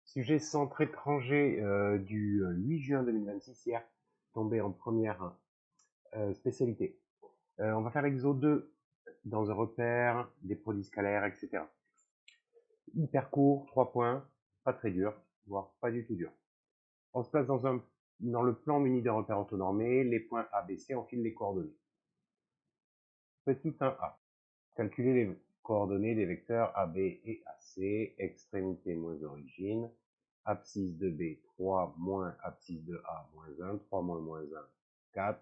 Sujet centre étranger du 8 juin 2026, hier, tombé en première spécialité. On va faire l'exo 2 dans un repère, des produits scalaires, etc. Hyper court, 3 points, pas très dur, voire pas du tout dur. On se place dans le plan muni d'un repère orthonormé, les points A, B, C, on file les coordonnées. Petit 1A, calculer les coordonnées des vecteurs AB et AC, extrémité moins origine, abscisse de B, 3 moins abscisse de A, moins 1, 3 moins moins 1, 4,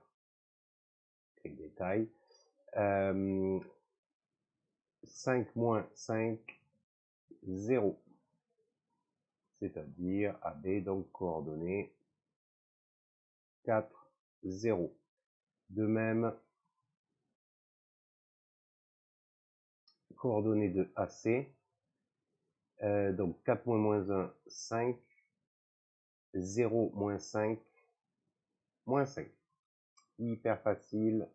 et le détail. 5 moins 5, 0. C'est-à-dire AB, donc coordonnées 4, 0. De même, coordonnées de AC, donc 4 moins moins 1, 5, 0 moins 5, moins 5. Hyper facile,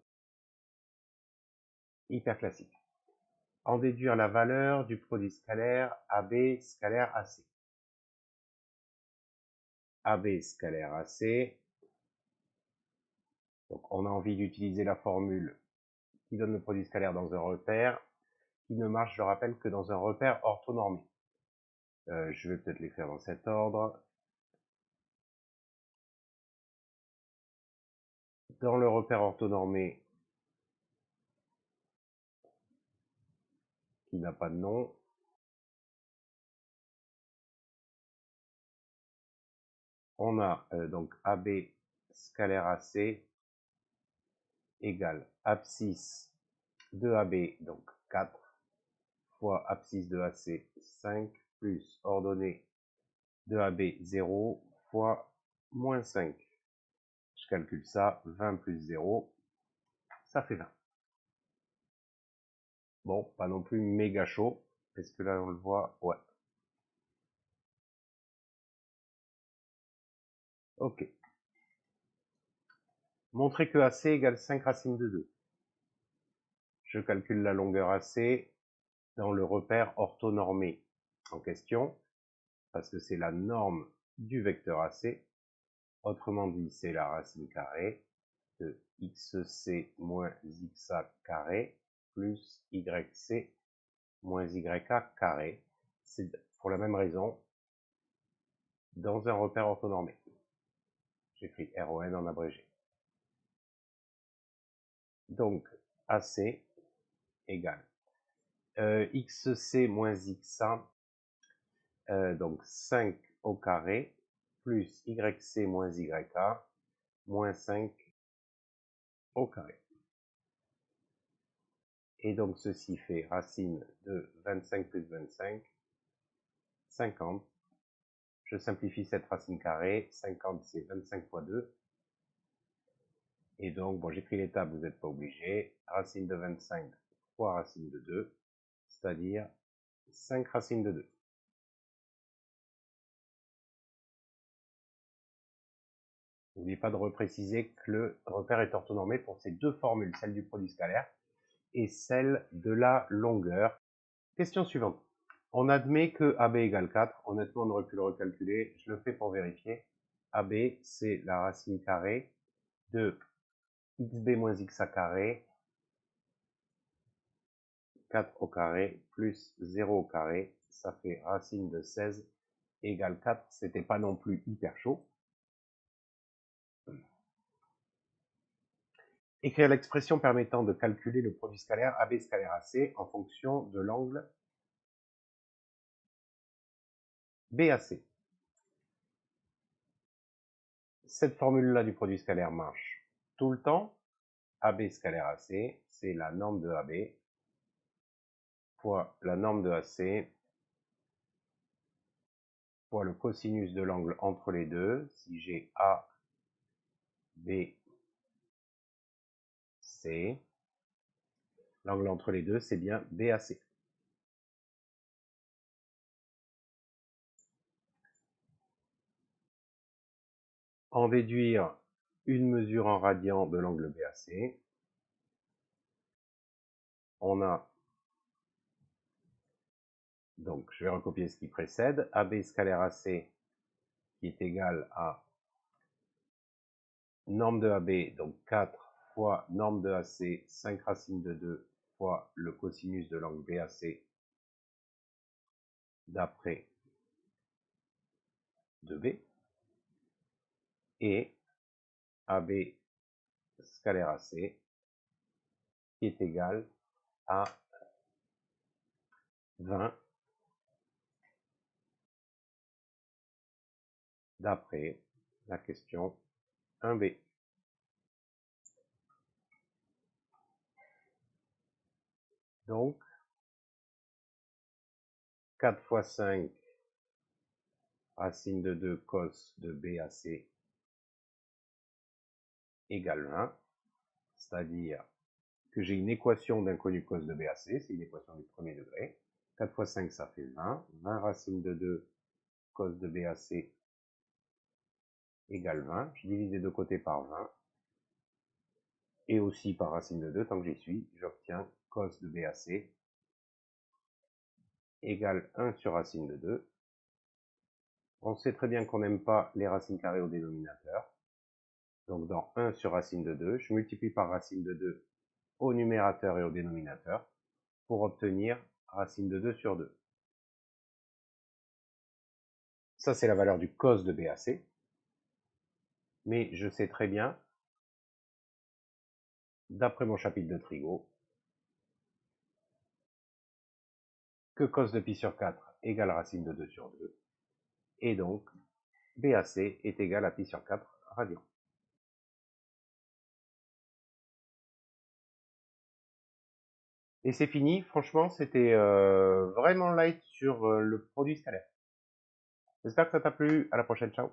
hyper classique. En déduire la valeur du produit scalaire AB scalaire AC. AB scalaire AC. Donc on a envie d'utiliser la formule qui donne le produit scalaire dans un repère, qui ne marche, je rappelle, que dans un repère orthonormé. Je vais peut-être les faire dans cet ordre. Dans le repère orthonormé, qui n'a pas de nom, on a donc AB scalaire AC égale abscisse de AB, donc 4, fois abscisse de AC 5, plus ordonnée de AB 0 fois moins 5. Je calcule ça, 20 plus 0, ça fait 20. Bon, pas non plus méga chaud. Est-ce que là on le voit? Ouais. Ok. Montrer que AC égale 5 racines de 2. Je calcule la longueur AC dans le repère orthonormé en question, parce que c'est la norme du vecteur AC. Autrement dit, c'est la racine carrée de xc moins xa carré plus yc moins yk carré. C'est pour la même raison dans un repère orthonormé. J'écris RON en abrégé. Donc, AC égale xc moins xa, donc 5 au carré, plus yc moins yk, moins 5 au carré. Et donc, ceci fait racine de 25 plus 25, 50. Je simplifie cette racine carrée, 50 c'est 25 fois 2. Et donc, bon, j'écris l'étape, vous n'êtes pas obligé. Racine de 25 fois racine de 2, c'est-à-dire 5 racines de 2. N'oubliez pas de repréciser que le repère est orthonormé pour ces deux formules, celle du produit scalaire et celle de la longueur. Question suivante. On admet que AB égale 4. Honnêtement, on aurait pu le recalculer. Je le fais pour vérifier. AB, c'est la racine carrée de xb moins xa carré, 4 au carré, plus 0 au carré. Ça fait racine de 16 égale 4. C'était pas non plus hyper chaud. Écrire l'expression permettant de calculer le produit scalaire AB scalaire AC en fonction de l'angle BAC. Cette formule-là du produit scalaire marche tout le temps. AB scalaire AC, c'est la norme de AB fois la norme de AC fois le cosinus de l'angle entre les deux. Si j'ai A, B, C, l'angle entre les deux, c'est bien BAC. En déduire une mesure en radian de l'angle BAC. On a Donc, je vais recopier ce qui précède. AB scalaire AC qui est égal à norme de AB, donc 4 fois norme de AC, 5 racines de 2 fois le cosinus de l'angle BAC d'après 2B, et AB scalaire AC qui est égal à 20 d'après la question 1B. Donc, 4 fois 5 racine de 2 cos de BAC égale 20, c'est-à-dire que j'ai une équation d'inconnu cos de BAC, c'est une équation du premier degré. 4 fois 5, ça fait 20. 20 racine de 2 cos de BAC égale 20. Je divise les deux côtés par 20. Et aussi par racine de 2, tant que j'y suis, j'obtiens cos de BAC égale 1 sur racine de 2. On sait très bien qu'on n'aime pas les racines carrées au dénominateur. Donc dans 1 sur racine de 2, je multiplie par racine de 2 au numérateur et au dénominateur pour obtenir racine de 2 sur 2. Ça, c'est la valeur du cos de BAC. Mais je sais très bien, d'après mon chapitre de trigo, que cos de pi sur 4 égale racine de 2 sur 2. Et donc, BAC est égal à pi sur 4 radians. Et c'est fini, franchement, c'était vraiment light sur le produit scalaire. J'espère que ça t'a plu, à la prochaine, ciao.